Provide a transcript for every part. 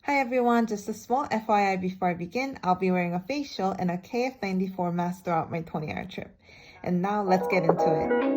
Hi everyone, just a small FYI before I begin, I'll be wearing a face shield and a KF94 mask throughout my 20-hour trip. And now let's get into it.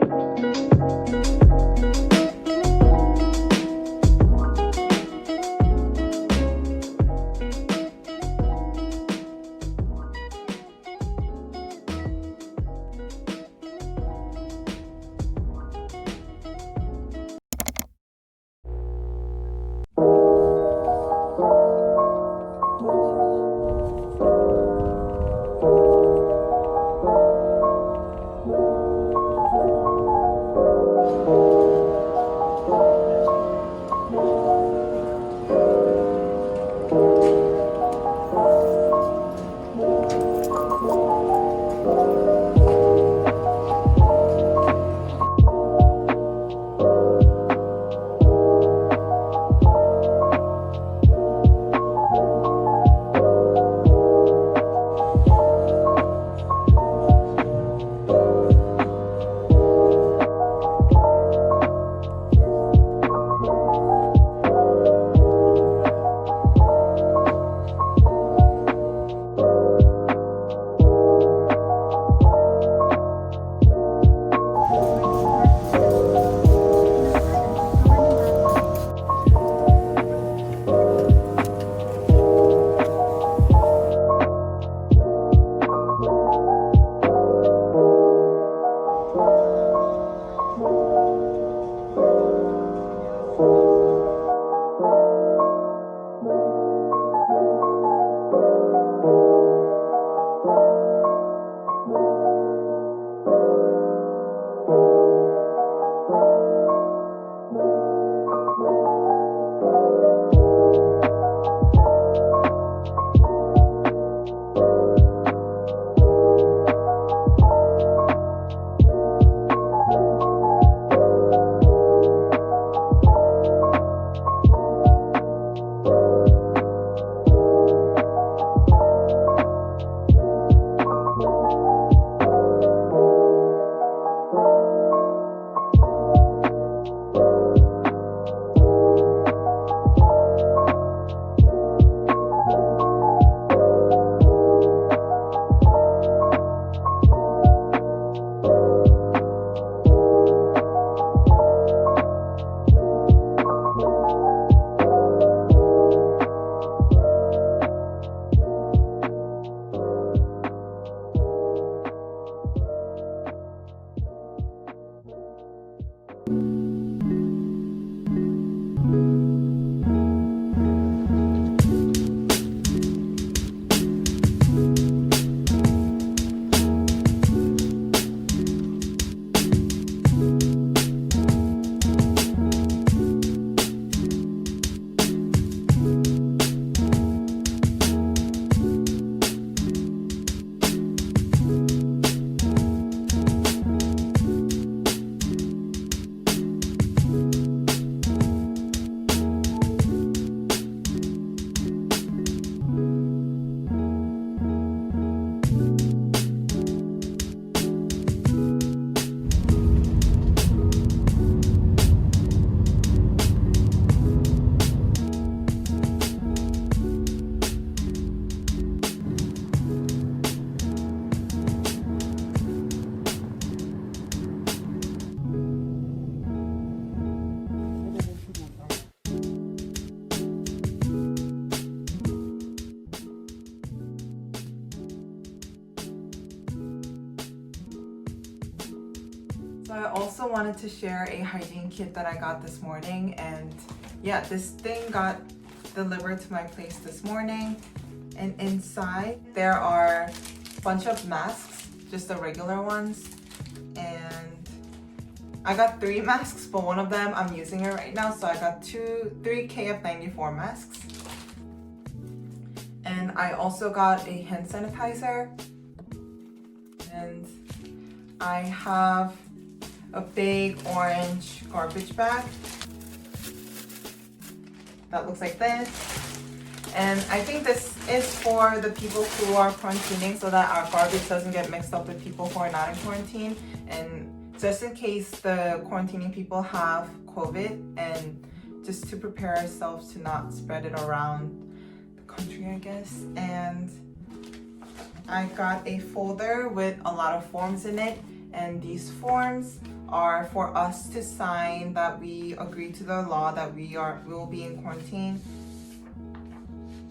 So I also wanted to share a hygiene kit that I got this morning, and yeah, this thing got delivered to my place this morning, and inside there are a bunch of masks, just the regular ones, and I got 3 masks, but one of them I'm using it right now, so I got 3 KF94 masks. And I also got a hand sanitizer, and I have a big orange garbage bag that looks like this. And I think this is for the people who are quarantining so that our garbage doesn't get mixed up with people who are not in quarantine. And just in case the quarantining people have COVID, and just to prepare ourselves to not spread it around. country, I guess. And I got a folder with a lot of forms in it, and these forms are for us to sign that we agree to the law that we will be in quarantine.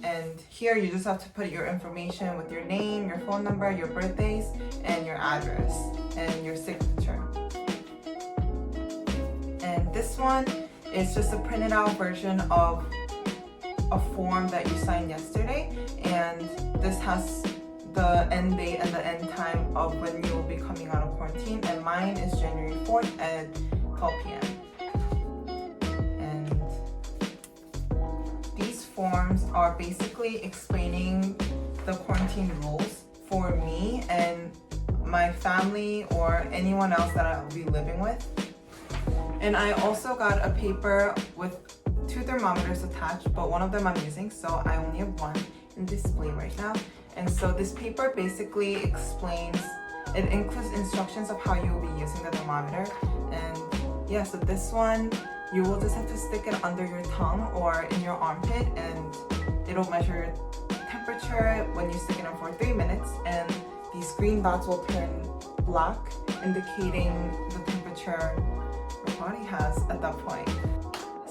And here you just have to put your information with your name, your phone number, your birthdays, and your address, and your signature. And this one is just a printed out version of a form that you signed yesterday, and this has the end date and the end time of when you will be coming out of quarantine, and mine is January 4th at 12 p.m. And these forms are basically explaining the quarantine rules for me and my family or anyone else that I'll be living with. And I also got a paper with 2 thermometers attached, but one of them I'm using, so I only have one in display right now. And so this paper basically explains, it includes instructions of how you will be using the thermometer. And yeah, so this one, you will just have to stick it under your tongue or in your armpit, and it'll measure temperature when you stick it in for 3 minutes, and these green dots will turn black, indicating the temperature your body has at that point.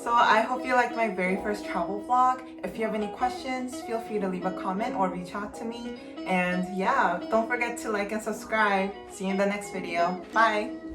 So I hope you liked my very first travel vlog. If you have any questions, feel free to leave a comment or reach out to me. And yeah, don't forget to like and subscribe. See you in the next video. Bye!